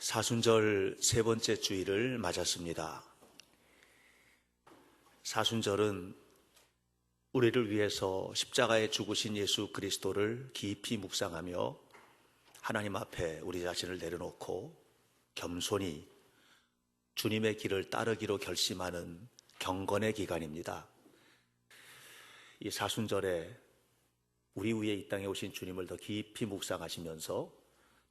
사순절 세 번째 주일을 맞았습니다. 사순절은 우리를 위해서 십자가에 죽으신 예수 그리스도를 깊이 묵상하며 하나님 앞에 우리 자신을 내려놓고 겸손히 주님의 길을 따르기로 결심하는 경건의 기간입니다. 이 사순절에 우리 위에 이 땅에 오신 주님을 더 깊이 묵상하시면서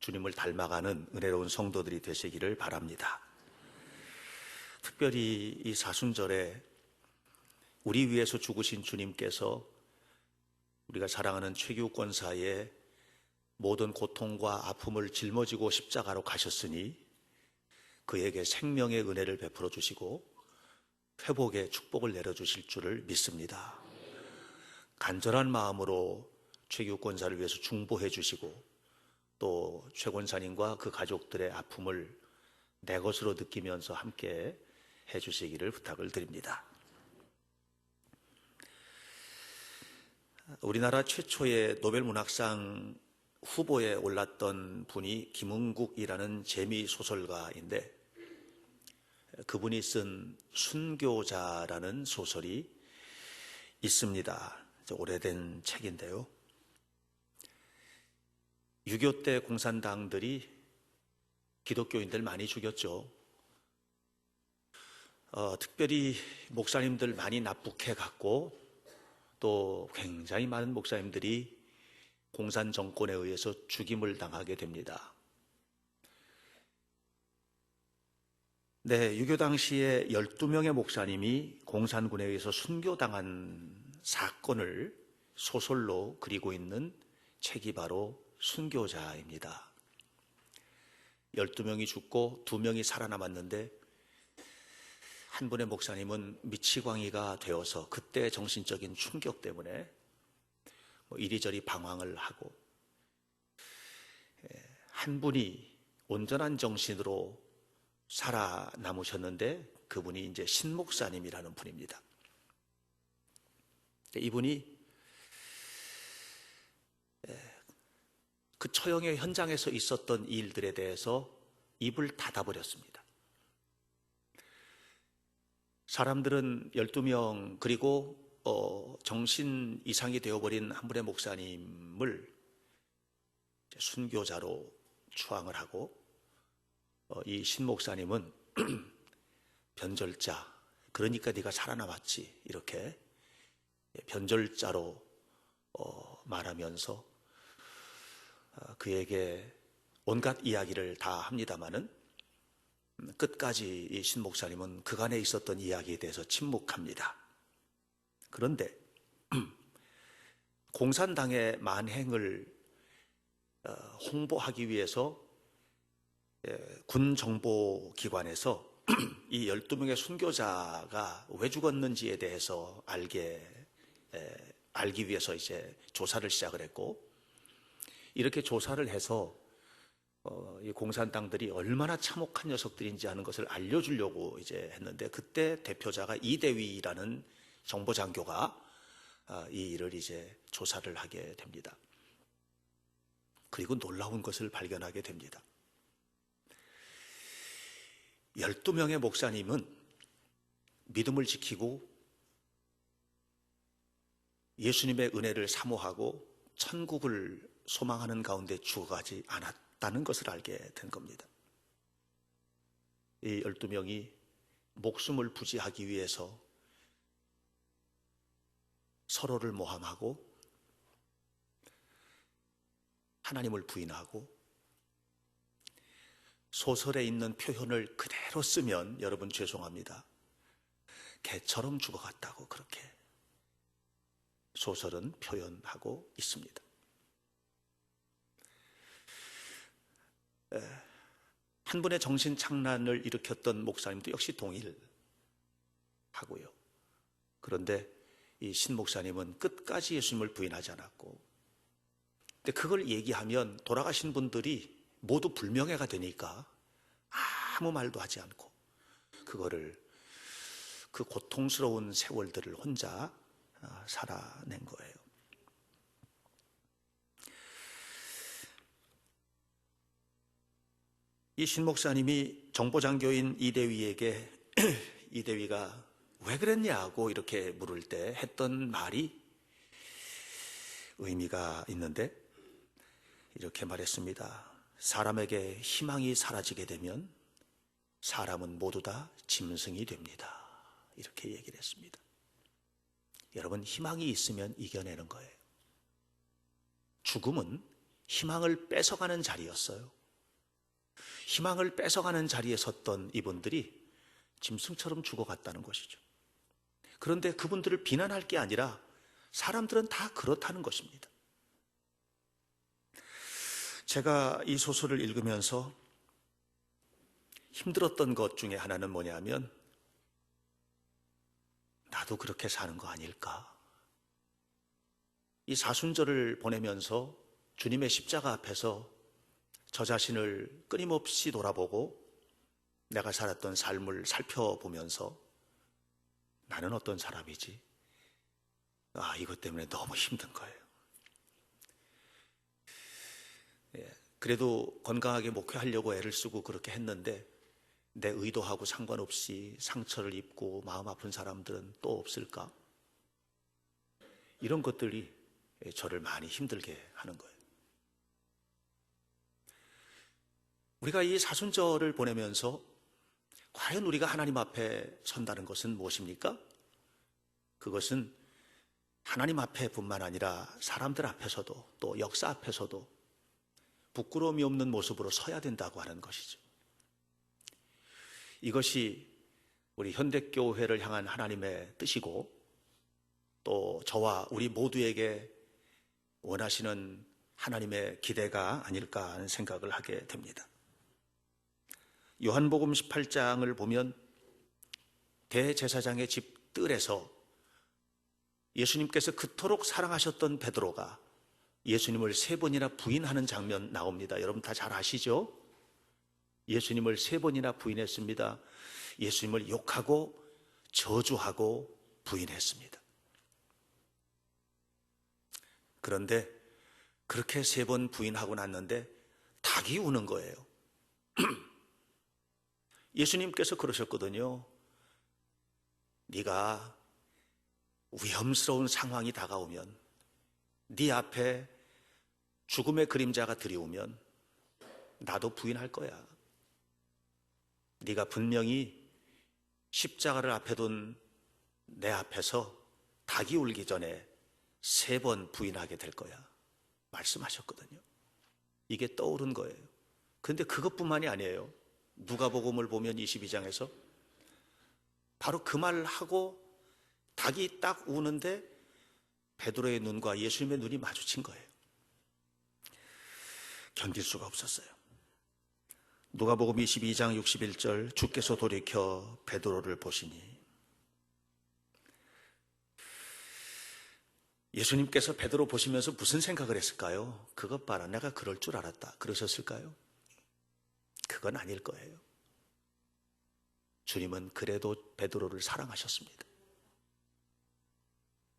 주님을 닮아가는 은혜로운 성도들이 되시기를 바랍니다. 특별히 이 사순절에 우리 위해서 죽으신 주님께서 우리가 사랑하는 최규 권사의 모든 고통과 아픔을 짊어지고 십자가로 가셨으니 그에게 생명의 은혜를 베풀어 주시고 회복의 축복을 내려주실 줄을 믿습니다. 간절한 마음으로 최규 권사를 위해서 중보해 주시고 또 최 권사님과 그 가족들의 아픔을 내 것으로 느끼면서 함께 해주시기를 부탁을 드립니다. 우리나라 최초의 노벨문학상 후보에 올랐던 분이 김은국이라는 재미소설가인데 그분이 쓴 순교자라는 소설이 있습니다. 오래된 책인데요. 6.25 때 공산당들이 기독교인들 많이 죽였죠. 특별히 목사님들 많이 납북해 갔고 또 굉장히 많은 목사님들이 공산 정권에 의해서 죽임을 당하게 됩니다. 네, 6.25 당시에 12명의 목사님이 공산군에 의해서 순교당한 사건을 소설로 그리고 있는 책이 바로 순교자입니다. 12명이 죽고 2명이 살아남았는데 한 분의 목사님은 미치광이가 되어서 그때 정신적인 충격 때문에 이리저리 방황을 하고 한 분이 온전한 정신으로 살아남으셨는데 그분이 이제 신 목사님이라는 분입니다. 이분이 그 처형의 현장에서 있었던 일들에 대해서 입을 닫아버렸습니다. 사람들은 12명 그리고 정신 이상이 되어버린 한 분의 목사님을 순교자로 추앙을 하고 이 신 목사님은 변절자, 그러니까 네가 살아남았지 이렇게 변절자로 말하면서 그에게 온갖 이야기를 다 합니다마는 끝까지 이 신 목사님은 그간에 있었던 이야기에 대해서 침묵합니다. 그런데 공산당의 만행을 홍보하기 위해서 군 정보기관에서 이 12명의 순교자가 왜 죽었는지에 대해서 알기 위해서 이제 조사를 시작을 했고 이렇게 조사를 해서 이 공산당들이 얼마나 참혹한 녀석들인지 하는 것을 알려주려고 이제 했는데 그때 대표자가 이대위라는 정보장교가 이 일을 이제 조사를 하게 됩니다. 그리고 놀라운 것을 발견하게 됩니다. 12명의 목사님은 믿음을 지키고 예수님의 은혜를 사모하고 천국을 소망하는 가운데 죽어가지 않았다는 것을 알게 된 겁니다. 이 12명이 목숨을 부지하기 위해서 서로를 모함하고 하나님을 부인하고 소설에 있는 표현을 그대로 쓰면 여러분 죄송합니다. 개처럼 죽어갔다고 그렇게 소설은 표현하고 있습니다. 한 분의 정신착란을 일으켰던 목사님도 역시 동일하고요. 그런데 이 신 목사님은 끝까지 예수님을 부인하지 않았고 근데 그걸 얘기하면 돌아가신 분들이 모두 불명예가 되니까 아무 말도 하지 않고 그거를 그 고통스러운 세월들을 혼자 살아낸 거예요. 이 신 목사님이 정보장교인 이대위에게 이대위가 왜 그랬냐고 이렇게 물을 때 했던 말이 의미가 있는데 이렇게 말했습니다. 사람에게 희망이 사라지게 되면 사람은 모두 다 짐승이 됩니다. 이렇게 얘기를 했습니다. 여러분, 희망이 있으면 이겨내는 거예요. 죽음은 희망을 뺏어가는 자리였어요. 희망을 뺏어가는 자리에 섰던 이분들이 짐승처럼 죽어갔다는 것이죠. 그런데 그분들을 비난할 게 아니라 사람들은 다 그렇다는 것입니다. 제가 이 소설을 읽으면서 힘들었던 것 중에 하나는 뭐냐면 나도 그렇게 사는 거 아닐까. 이 사순절을 보내면서 주님의 십자가 앞에서 저 자신을 끊임없이 돌아보고 내가 살았던 삶을 살펴보면서 나는 어떤 사람이지? 이것 때문에 너무 힘든 거예요. 그래도 건강하게 목회하려고 애를 쓰고 그렇게 했는데 내 의도하고 상관없이 상처를 입고 마음 아픈 사람들은 또 없을까? 이런 것들이 저를 많이 힘들게 하는 거예요. 우리가 이 사순절을 보내면서 과연 우리가 하나님 앞에 선다는 것은 무엇입니까? 그것은 하나님 앞에 뿐만 아니라 사람들 앞에서도 또 역사 앞에서도 부끄러움이 없는 모습으로 서야 된다고 하는 것이죠. 이것이 우리 현대교회를 향한 하나님의 뜻이고 또 저와 우리 모두에게 원하시는 하나님의 기대가 아닐까 하는 생각을 하게 됩니다. 요한복음 18장을 보면 대제사장의 집 뜰에서 예수님께서 그토록 사랑하셨던 베드로가 예수님을 3번이나 부인하는 장면 나옵니다. 여러분 다 잘 아시죠? 예수님을 3번이나 부인했습니다. 예수님을 욕하고 저주하고 부인했습니다. 그런데 그렇게 3번 부인하고 났는데 닭이 우는 거예요. 예수님께서 그러셨거든요. 네가 위험스러운 상황이 다가오면, 네 앞에 죽음의 그림자가 들이오면 나도 부인할 거야. 네가 분명히 십자가를 앞에 둔 내 앞에서 닭이 울기 전에 3번 부인하게 될 거야. 말씀하셨거든요. 이게 떠오른 거예요. 그런데 그것뿐만이 아니에요. 누가복음을 보면 22장에서 바로 그 말을 하고 닭이 딱 우는데 베드로의 눈과 예수님의 눈이 마주친 거예요. 견딜 수가 없었어요. 누가복음 22장 61절 주께서 돌이켜 베드로를 보시니, 예수님께서 베드로 보시면서 무슨 생각을 했을까요? 그것 봐라, 내가 그럴 줄 알았다, 그러셨을까요? 그건 아닐 거예요. 주님은 그래도 베드로를 사랑하셨습니다.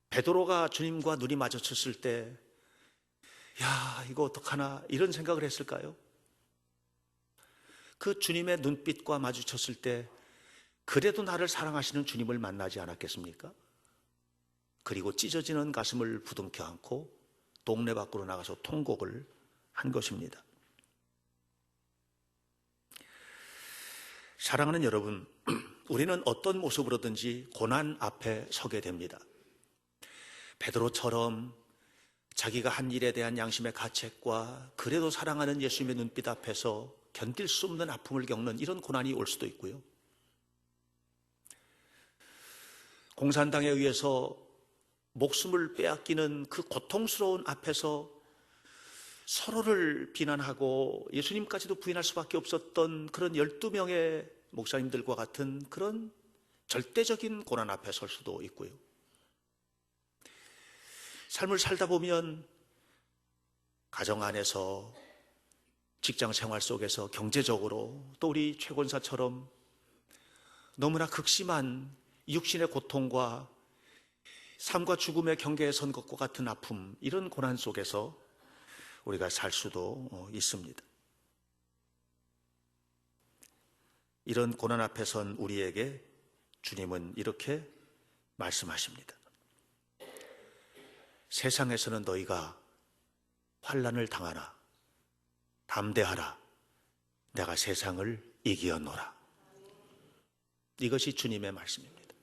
베드로가 주님과 눈이 마주쳤을 때 야, 이거 어떡하나 이런 생각을 했을까요? 그 주님의 눈빛과 마주쳤을 때 그래도 나를 사랑하시는 주님을 만나지 않았겠습니까? 그리고 찢어지는 가슴을 부둥켜 안고 동네 밖으로 나가서 통곡을 한 것입니다. 사랑하는 여러분, 우리는 어떤 모습으로든지 고난 앞에 서게 됩니다. 베드로처럼 자기가 한 일에 대한 양심의 가책과 그래도 사랑하는 예수님의 눈빛 앞에서 견딜 수 없는 아픔을 겪는 이런 고난이 올 수도 있고요. 공산당에 의해서 목숨을 빼앗기는 그 고통스러운 앞에서 서로를 비난하고 예수님까지도 부인할 수밖에 없었던 그런 12명의 목사님들과 같은 그런 절대적인 고난 앞에 설 수도 있고요. 삶을 살다 보면 가정 안에서, 직장 생활 속에서, 경제적으로, 또 우리 최 권사처럼 너무나 극심한 육신의 고통과 삶과 죽음의 경계에 선 것과 같은 아픔, 이런 고난 속에서 우리가 살 수도 있습니다. 이런 고난 앞에 선 우리에게 주님은 이렇게 말씀하십니다. 세상에서는 너희가 환난을 당하나 담대하라. 내가 세상을 이기었노라. 이것이 주님의 말씀입니다.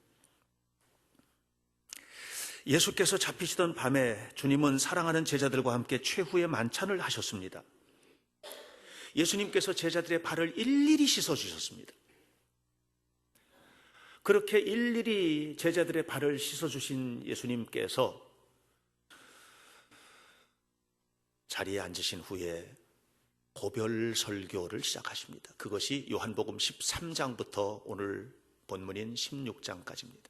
예수께서 잡히시던 밤에 주님은 사랑하는 제자들과 함께 최후의 만찬을 하셨습니다. 예수님께서 제자들의 발을 일일이 씻어주셨습니다. 그렇게 일일이 제자들의 발을 씻어주신 예수님께서 자리에 앉으신 후에 고별 설교를 시작하십니다. 그것이 요한복음 13장부터 오늘 본문인 16장까지입니다.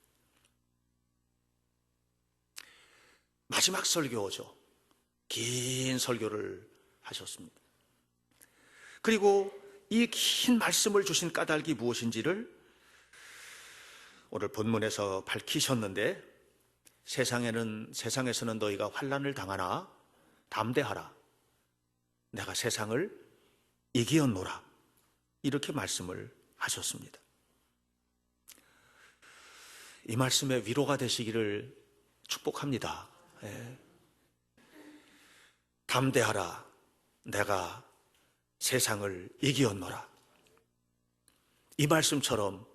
마지막 설교죠. 긴 설교를 하셨습니다. 그리고 이 긴 말씀을 주신 까닭이 무엇인지를 오늘 본문에서 밝히셨는데, 세상에서는 너희가 환난을 당하나 담대하라. 내가 세상을 이기었노라. 이렇게 말씀을 하셨습니다. 이 말씀에 위로가 되시기를 축복합니다. 담대하라. 내가 세상을 이기었노라. 이 말씀처럼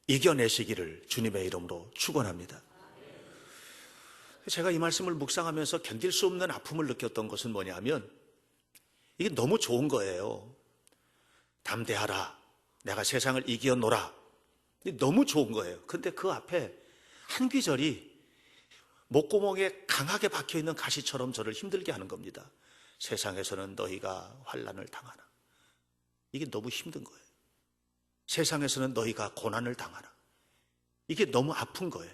이겨내시기를 주님의 이름으로 축원합니다. 제가 이 말씀을 묵상하면서 견딜 수 없는 아픔을 느꼈던 것은 뭐냐면, 이게 너무 좋은 거예요. 담대하라. 내가 세상을 이기었노라. 너무 좋은 거예요. 근데 그 앞에 한 귀절이 목구멍에 강하게 박혀있는 가시처럼 저를 힘들게 하는 겁니다. 세상에서는 너희가 환난을 당하나. 이게 너무 힘든 거예요. 세상에서는 너희가 고난을 당하나. 이게 너무 아픈 거예요.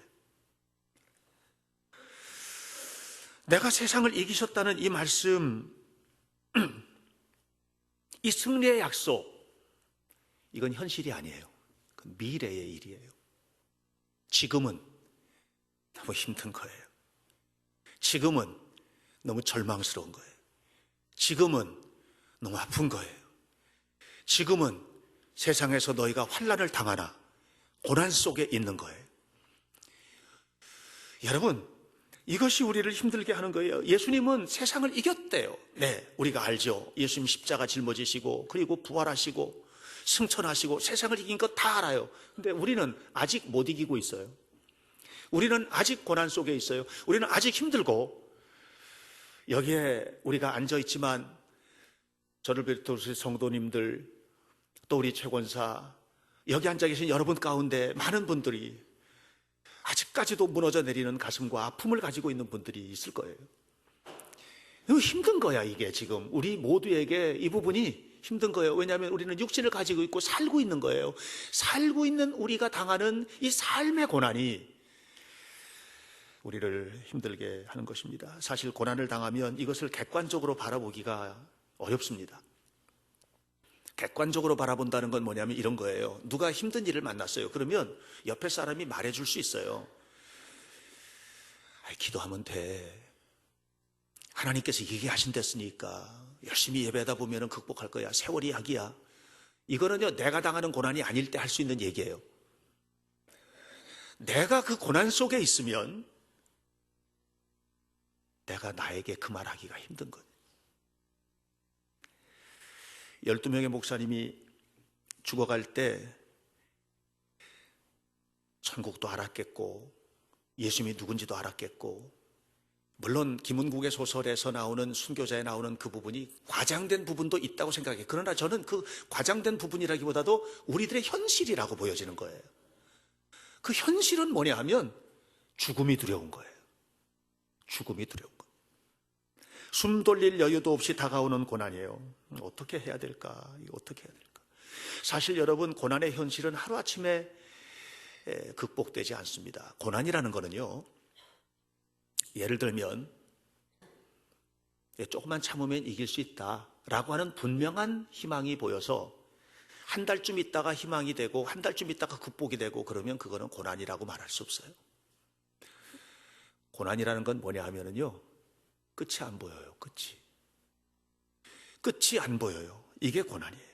내가 세상을 이기셨다는 이 말씀, 이 승리의 약속, 이건 현실이 아니에요. 그건 미래의 일이에요. 지금은 너무 힘든 거예요. 지금은 너무 절망스러운 거예요. 지금은 너무 아픈 거예요. 지금은 세상에서 너희가 환난을 당하나 고난 속에 있는 거예요. 여러분, 이것이 우리를 힘들게 하는 거예요. 예수님은 세상을 이겼대요. 네, 우리가 알죠. 예수님 십자가 짊어지시고 그리고 부활하시고 승천하시고 세상을 이긴 것 다 알아요. 근데 우리는 아직 못 이기고 있어요. 우리는 아직 고난 속에 있어요. 우리는 아직 힘들고, 여기에 우리가 앉아있지만 저를 비롯해서 성도님들, 또 우리 최권사, 여기 앉아 계신 여러분 가운데 많은 분들이 아직까지도 무너져 내리는 가슴과 아픔을 가지고 있는 분들이 있을 거예요. 이거 힘든 거야. 이게 지금 우리 모두에게 이 부분이 힘든 거예요. 왜냐하면 우리는 육신을 가지고 있고 살고 있는 거예요. 살고 있는 우리가 당하는 이 삶의 고난이 우리를 힘들게 하는 것입니다. 사실 고난을 당하면 이것을 객관적으로 바라보기가 어렵습니다. 객관적으로 바라본다는 건 뭐냐면 이런 거예요. 누가 힘든 일을 만났어요. 그러면 옆에 사람이 말해줄 수 있어요. 기도하면 돼. 하나님께서 이기게 하신댔으니까 열심히 예배하다 보면 극복할 거야. 세월이 약이야. 이거는요, 내가 당하는 고난이 아닐 때 할 수 있는 얘기예요. 내가 그 고난 속에 있으면 내가 나에게 그 말하기가 힘든 거예요. 12명의 목사님이 죽어갈 때 천국도 알았겠고 예수님이 누군지도 알았겠고, 물론 김은국의 소설에서 나오는 순교자에 나오는 그 부분이 과장된 부분도 있다고 생각해요. 그러나 저는 그 과장된 부분이라기보다도 우리들의 현실이라고 보여지는 거예요. 그 현실은 뭐냐 하면 죽음이 두려운 거예요. 죽음이 두려운 거예요. 숨 돌릴 여유도 없이 다가오는 고난이에요. 어떻게 해야 될까? 어떻게 해야 될까? 사실 여러분, 고난의 현실은 하루아침에 극복되지 않습니다. 고난이라는 거는요, 예를 들면 조금만 참으면 이길 수 있다라고 하는 분명한 희망이 보여서 한 달쯤 있다가 희망이 되고 한 달쯤 있다가 극복이 되고 그러면 그거는 고난이라고 말할 수 없어요. 고난이라는 건 뭐냐 하면은요, 끝이 안 보여요. 끝이 안 보여요. 이게 고난이에요.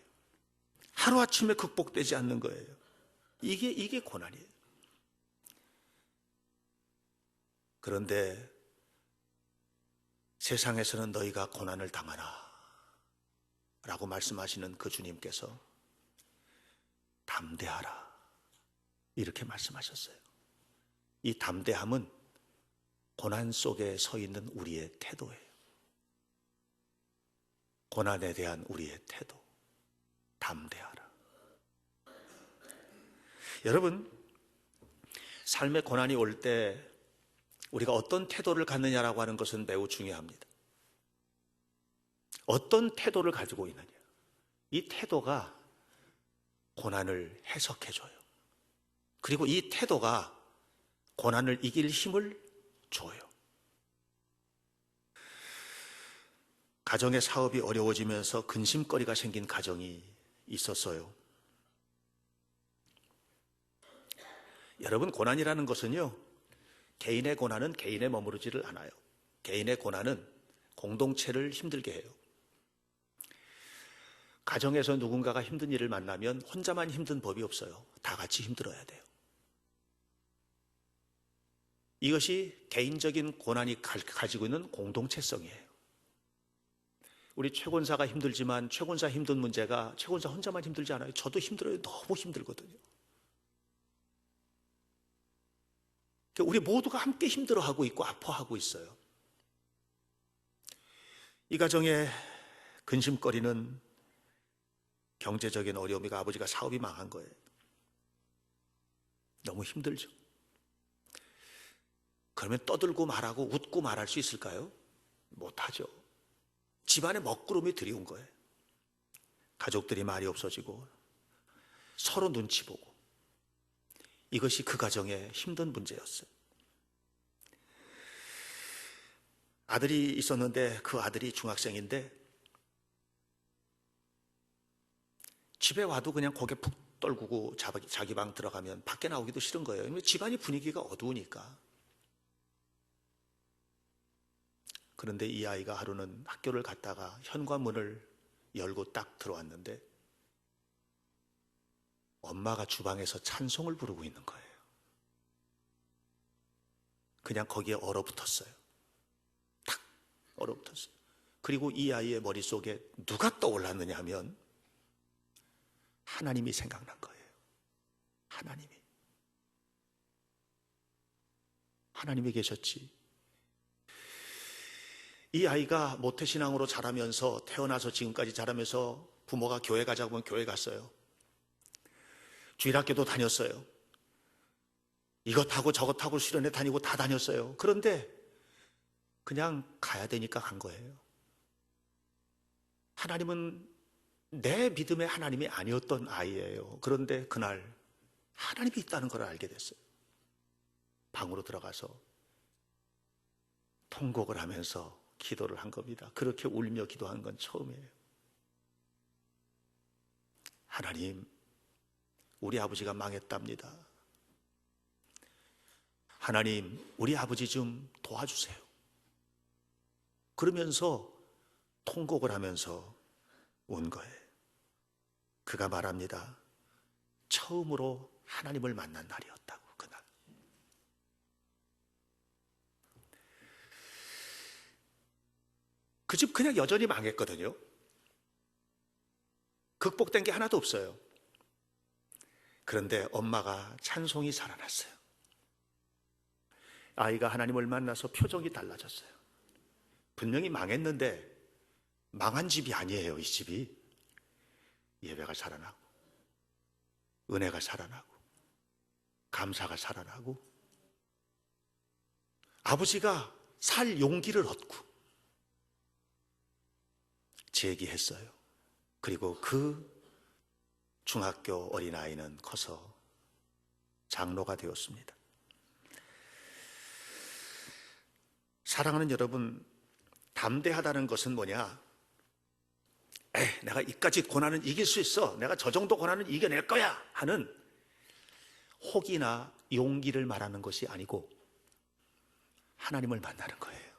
하루아침에 극복되지 않는 거예요. 이게 고난이에요. 그런데 세상에서는 너희가 고난을 당하라 라고 말씀하시는 그 주님께서 담대하라 이렇게 말씀하셨어요. 이 담대함은 고난 속에 서 있는 우리의 태도예요. 고난에 대한 우리의 태도, 담대하라. 여러분, 삶의 고난이 올 때 우리가 어떤 태도를 갖느냐라고 하는 것은 매우 중요합니다. 어떤 태도를 가지고 있느냐. 이 태도가 고난을 해석해줘요. 그리고 이 태도가 고난을 이길 힘을 줘요. 가정의 사업이 어려워지면서 근심거리가 생긴 가정이 있었어요. 여러분, 고난이라는 것은요, 개인의 고난은 개인에 머무르지를 않아요. 개인의 고난은 공동체를 힘들게 해요. 가정에서 누군가가 힘든 일을 만나면 혼자만 힘든 법이 없어요. 다 같이 힘들어야 돼요. 이것이 개인적인 고난이 가지고 있는 공동체성이에요. 우리 최권사가 힘들지만 최권사 힘든 문제가 최권사 혼자만 힘들지 않아요. 저도 힘들어요. 너무 힘들거든요. 우리 모두가 함께 힘들어하고 있고 아파하고 있어요. 이 가정의 근심거리는 경제적인 어려움이가 아버지가 사업이 망한 거예요. 너무 힘들죠. 그러면 떠들고 말하고 웃고 말할 수 있을까요? 못하죠. 집안에 먹구름이 들이온 거예요. 가족들이 말이 없어지고 서로 눈치 보고 이것이 그 가정의 힘든 문제였어요. 아들이 있었는데 그 아들이 중학생인데 집에 와도 그냥 고개 푹 떨구고 자기 방 들어가면 밖에 나오기도 싫은 거예요. 집안이 분위기가 어두우니까. 그런데 이 아이가 하루는 학교를 갔다가 현관문을 열고 딱 들어왔는데 엄마가 주방에서 찬송을 부르고 있는 거예요. 그냥 거기에 얼어붙었어요. 탁 얼어붙었어요. 그리고 이 아이의 머릿속에 누가 떠올랐느냐 하면 하나님이 생각난 거예요. 하나님이 계셨지. 이 아이가 모태신앙으로 자라면서 태어나서 지금까지 자라면서 부모가 교회 가자고 하면 교회 갔어요. 주일학교도 다녔어요. 이것하고 저것하고 수련회 다니고 다 다녔어요. 그런데 그냥 가야 되니까 간 거예요. 하나님은 내 믿음의 하나님이 아니었던 아이예요. 그런데 그날 하나님이 있다는 걸 알게 됐어요. 방으로 들어가서 통곡을 하면서 기도를 한 겁니다. 그렇게 울며 기도한 건 처음이에요. 하나님, 우리 아버지가 망했답니다. 하나님, 우리 아버지 좀 도와주세요. 그러면서 통곡을 하면서 온 거예요. 그가 말합니다. 처음으로 하나님을 만난 날이었다고, 그날. 그 집 그냥 여전히 망했거든요. 극복된 게 하나도 없어요. 그런데 엄마가 찬송이 살아났어요. 아이가 하나님을 만나서 표정이 달라졌어요. 분명히 망했는데 망한 집이 아니에요. 이 집이 예배가 살아나고 은혜가 살아나고 감사가 살아나고 아버지가 살 용기를 얻고 제기했어요. 그리고 그 중학교 어린아이는 커서 장로가 되었습니다. 사랑하는 여러분, 담대하다는 것은 뭐냐? 내가 이까지 고난은 이길 수 있어. 내가 저 정도 고난은 이겨낼 거야 하는 혹이나 용기를 말하는 것이 아니고 하나님을 만나는 거예요.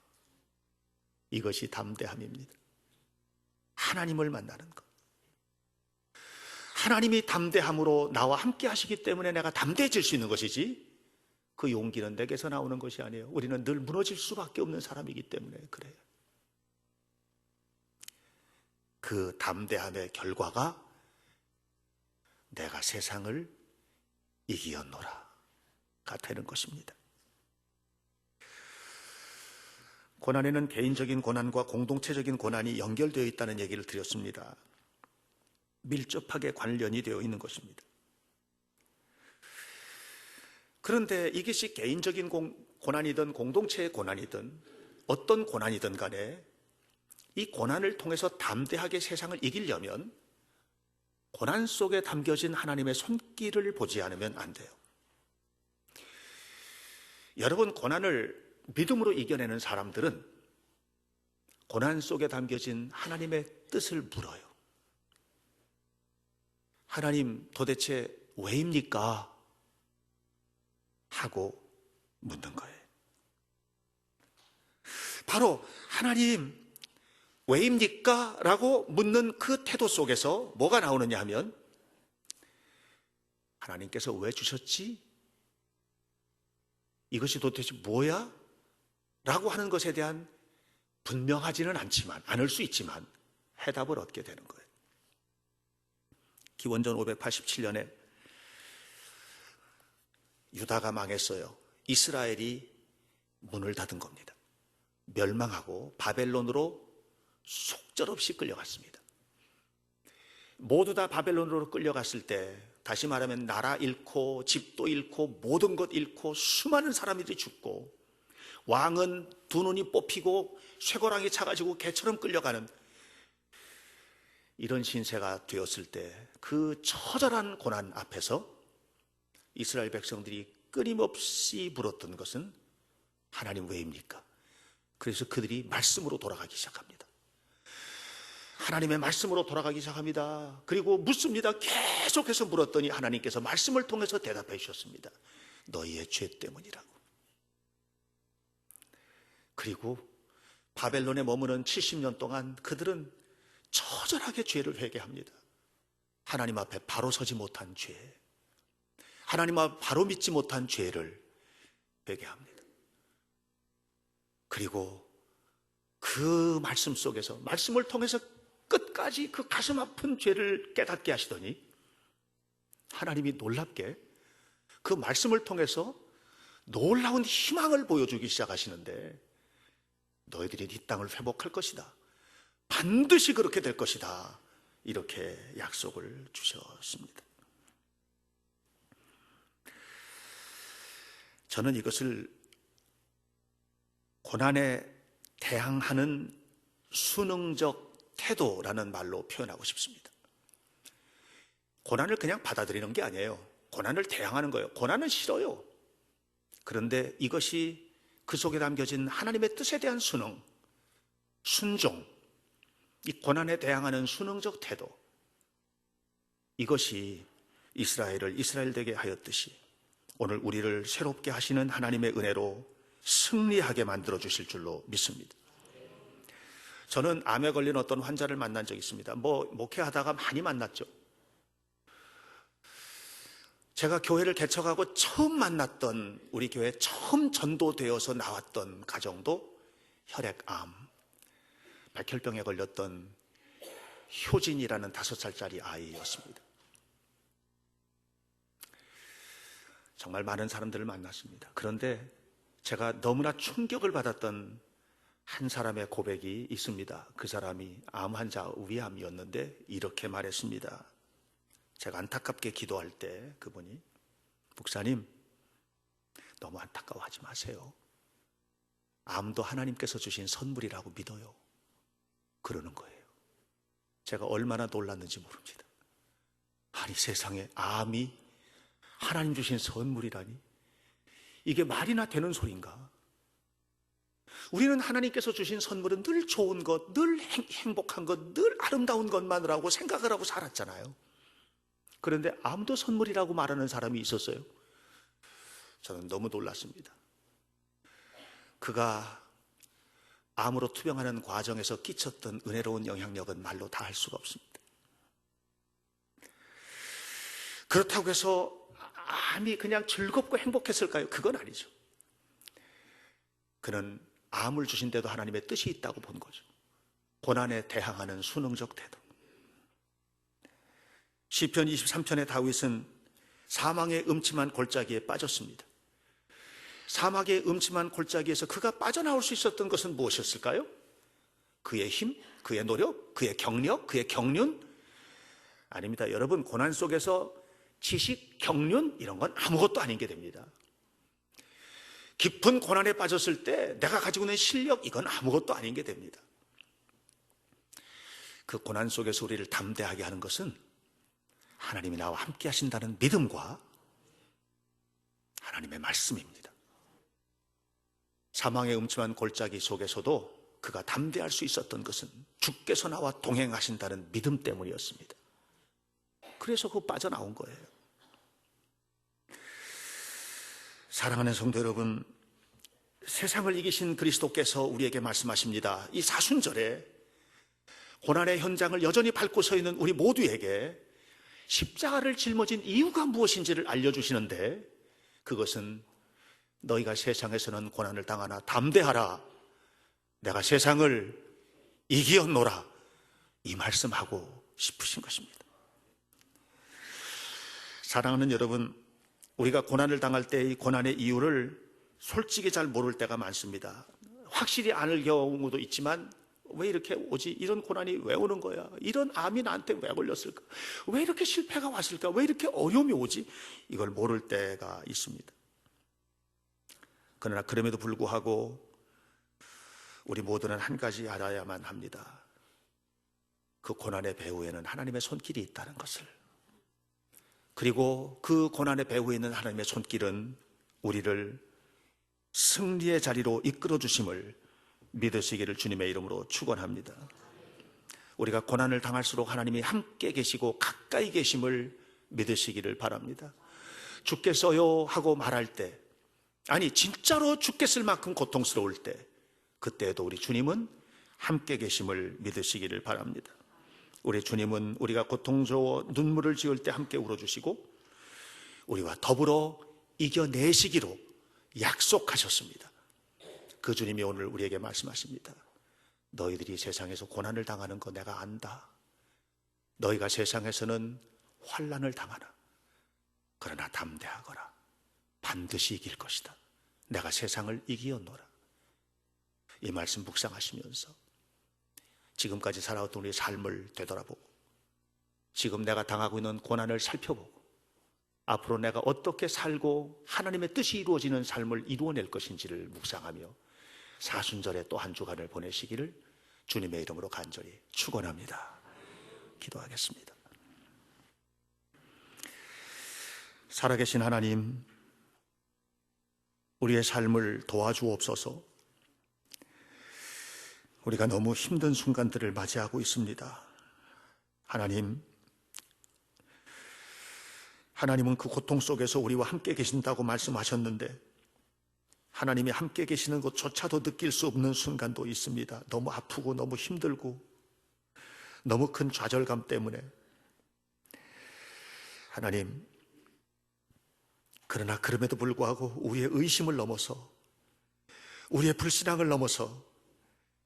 이것이 담대함입니다. 하나님을 만나는 것. 하나님이 담대함으로 나와 함께 하시기 때문에 내가 담대해질 수 있는 것이지, 그 용기는 내게서 나오는 것이 아니에요. 우리는 늘 무너질 수밖에 없는 사람이기 때문에 그래요. 그 담대함의 결과가 내가 세상을 이기었노라가 되는 것입니다. 고난에는 개인적인 고난과 공동체적인 고난이 연결되어 있다는 얘기를 드렸습니다. 밀접하게 관련이 되어 있는 것입니다. 그런데 이것이 개인적인 고난이든 공동체의 고난이든 어떤 고난이든 간에 이 고난을 통해서 담대하게 세상을 이기려면 고난 속에 담겨진 하나님의 손길을 보지 않으면 안 돼요. 여러분, 고난을 믿음으로 이겨내는 사람들은 고난 속에 담겨진 하나님의 뜻을 물어요. 하나님, 도대체 왜입니까? 하고 묻는 거예요. 바로 하나님, 왜입니까? 라고 묻는 그 태도 속에서 뭐가 나오느냐 하면, 하나님께서 왜 주셨지? 이것이 도대체 뭐야? 라고 하는 것에 대한 분명하지는 않을 수 있지만 해답을 얻게 되는 거예요. 기원전 587년에 유다가 망했어요. 이스라엘이 문을 닫은 겁니다. 멸망하고 바벨론으로 속절없이 끌려갔습니다. 모두 다 바벨론으로 끌려갔을 때, 다시 말하면 나라 잃고 집도 잃고 모든 것 잃고 수많은 사람들이 죽고, 왕은 두 눈이 뽑히고 쇠고랑이 차가지고 개처럼 끌려가는 이런 신세가 되었을 때, 그 처절한 고난 앞에서 이스라엘 백성들이 끊임없이 물었던 것은 하나님 왜입니까? 그래서 그들이 말씀으로 돌아가기 시작합니다. 하나님의 말씀으로 돌아가기 시작합니다. 그리고 묻습니다. 계속해서 물었더니 하나님께서 말씀을 통해서 대답해 주셨습니다. 너희의 죄 때문이라고. 그리고 바벨론에 머무는 70년 동안 그들은 처절하게 죄를 회개합니다. 하나님 앞에 바로 서지 못한 죄, 하나님 앞에 바로 믿지 못한 죄를 회개합니다. 그리고 그 말씀 속에서, 말씀을 통해서 끝까지 그 가슴 아픈 죄를 깨닫게 하시더니 하나님이 놀랍게 그 말씀을 통해서 놀라운 희망을 보여주기 시작하시는데, 너희들이 이 땅을 회복할 것이다, 반드시 그렇게 될 것이다, 이렇게 약속을 주셨습니다. 저는 이것을 고난에 대항하는 순응적 태도라는 말로 표현하고 싶습니다. 고난을 그냥 받아들이는 게 아니에요. 고난을 대항하는 거예요. 고난은 싫어요. 그런데 이것이 그 속에 담겨진 하나님의 뜻에 대한 순응, 순종, 이 고난에 대항하는 순응적 태도, 이것이 이스라엘을 이스라엘 되게 하였듯이 오늘 우리를 새롭게 하시는 하나님의 은혜로 승리하게 만들어 주실 줄로 믿습니다. 저는 암에 걸린 어떤 환자를 만난 적이 있습니다. 목회하다가 많이 만났죠. 제가 교회를 개척하고 처음 만났던, 우리 교회에 처음 전도되어서 나왔던 가정도 혈액암, 백혈병에 걸렸던 효진이라는 5살짜리 아이였습니다. 정말 많은 사람들을 만났습니다. 그런데 제가 너무나 충격을 받았던 한 사람의 고백이 있습니다. 그 사람이 암 환자, 위암이었는데 이렇게 말했습니다. 제가 안타깝게 기도할 때 그분이, 목사님, 너무 안타까워하지 마세요. 암도 하나님께서 주신 선물이라고 믿어요. 그러는 거예요. 제가 얼마나 놀랐는지 모릅니다. 아니, 세상에 암이 하나님 주신 선물이라니, 이게 말이나 되는 소리인가? 우리는 하나님께서 주신 선물은 늘 좋은 것, 늘 행복한 것, 늘 아름다운 것만이라고 생각을 하고 살았잖아요. 그런데 암도 선물이라고 말하는 사람이 있었어요. 저는 너무 놀랐습니다. 그가 암으로 투병하는 과정에서 끼쳤던 은혜로운 영향력은 말로 다 할 수가 없습니다. 그렇다고 해서 암이 그냥 즐겁고 행복했을까요? 그건 아니죠. 그는 암을 주신데도 하나님의 뜻이 있다고 본 거죠. 고난에 대항하는 순응적 태도. 시편 23편의 다윗은 사망의 음침한 골짜기에 빠졌습니다. 사막의 음침한 골짜기에서 그가 빠져나올 수 있었던 것은 무엇이었을까요? 그의 힘, 그의 노력, 그의 경력, 그의 경륜? 아닙니다. 여러분, 고난 속에서 지식, 경륜 이런 건 아무것도 아닌 게 됩니다. 깊은 고난에 빠졌을 때 내가 가지고 있는 실력 이건 아무것도 아닌 게 됩니다. 그 고난 속에서 우리를 담대하게 하는 것은 하나님이 나와 함께 하신다는 믿음과 하나님의 말씀입니다. 사망의 음침한 골짜기 속에서도 그가 담대할 수 있었던 것은 주께서 나와 동행하신다는 믿음 때문이었습니다. 그래서 그 빠져나온 거예요. 사랑하는 성도 여러분, 세상을 이기신 그리스도께서 우리에게 말씀하십니다. 이 사순절에 고난의 현장을 여전히 밟고 서 있는 우리 모두에게 십자가를 짊어진 이유가 무엇인지를 알려주시는데, 그것은 너희가 세상에서는 고난을 당하나 담대하라, 내가 세상을 이기었노라, 이 말씀하고 싶으신 것입니다. 사랑하는 여러분, 우리가 고난을 당할 때 이 고난의 이유를 솔직히 잘 모를 때가 많습니다. 확실히 아는 경우도 있지만 왜 이렇게 오지? 이런 고난이 왜 오는 거야? 이런 암이 나한테 왜 걸렸을까? 왜 이렇게 실패가 왔을까? 왜 이렇게 어려움이 오지? 이걸 모를 때가 있습니다. 그러나 그럼에도 불구하고 우리 모두는 한 가지 알아야만 합니다. 그 고난의 배후에는 하나님의 손길이 있다는 것을. 그리고 그 고난의 배후에 있는 하나님의 손길은 우리를 승리의 자리로 이끌어 주심을 믿으시기를 주님의 이름으로 축원합니다. 우리가 고난을 당할수록 하나님이 함께 계시고 가까이 계심을 믿으시기를 바랍니다. 죽겠어요 하고 말할 때, 아니 진짜로 죽겠을 만큼 고통스러울 때, 그때에도 우리 주님은 함께 계심을 믿으시기를 바랍니다. 우리 주님은 우리가 고통스러워 눈물을 지을 때 함께 울어주시고 우리와 더불어 이겨내시기로 약속하셨습니다. 그 주님이 오늘 우리에게 말씀하십니다. 너희들이 세상에서 고난을 당하는 거 내가 안다. 너희가 세상에서는 환난을 당하나 그러나 담대하거라. 반드시 이길 것이다. 내가 세상을 이기었노라. 이 말씀 묵상하시면서 지금까지 살아왔던 우리의 삶을 되돌아보고 지금 내가 당하고 있는 고난을 살펴보고 앞으로 내가 어떻게 살고 하나님의 뜻이 이루어지는 삶을 이루어낼 것인지를 묵상하며 사순절에 또 한 주간을 보내시기를 주님의 이름으로 간절히 축원합니다. 기도하겠습니다. 살아계신 하나님, 우리의 삶을 도와주옵소서. 우리가 너무 힘든 순간들을 맞이하고 있습니다. 하나님은 그 고통 속에서 우리와 함께 계신다고 말씀하셨는데 하나님이 함께 계시는 것조차도 느낄 수 없는 순간도 있습니다. 너무 아프고 너무 힘들고 너무 큰 좌절감 때문에. 하나님, 그러나 그럼에도 불구하고 우리의 의심을 넘어서 우리의 불신앙을 넘어서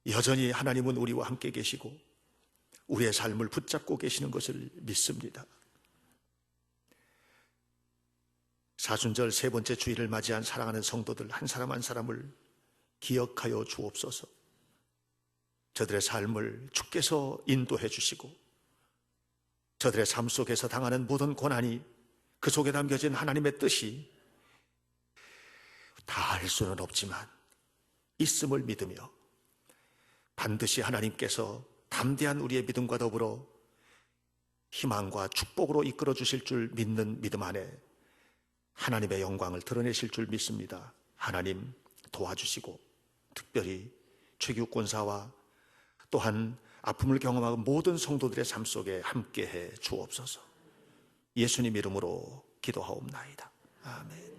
여전히 하나님은 우리와 함께 계시고 우리의 삶을 붙잡고 계시는 것을 믿습니다. 사순절 세 번째 주일을 맞이한 사랑하는 성도들 한 사람 한 사람을 기억하여 주옵소서. 저들의 삶을 주께서 인도해 주시고 저들의 삶 속에서 당하는 모든 고난이 그 속에 담겨진 하나님의 뜻이 다 알 수는 없지만 있음을 믿으며 반드시 하나님께서 담대한 우리의 믿음과 더불어 희망과 축복으로 이끌어 주실 줄 믿는 믿음 안에 하나님의 영광을 드러내실 줄 믿습니다. 하나님 도와주시고 특별히 최규 권사와 또한 아픔을 경험하고 모든 성도들의 삶 속에 함께해 주옵소서. 예수님 이름으로 기도하옵나이다. 아멘.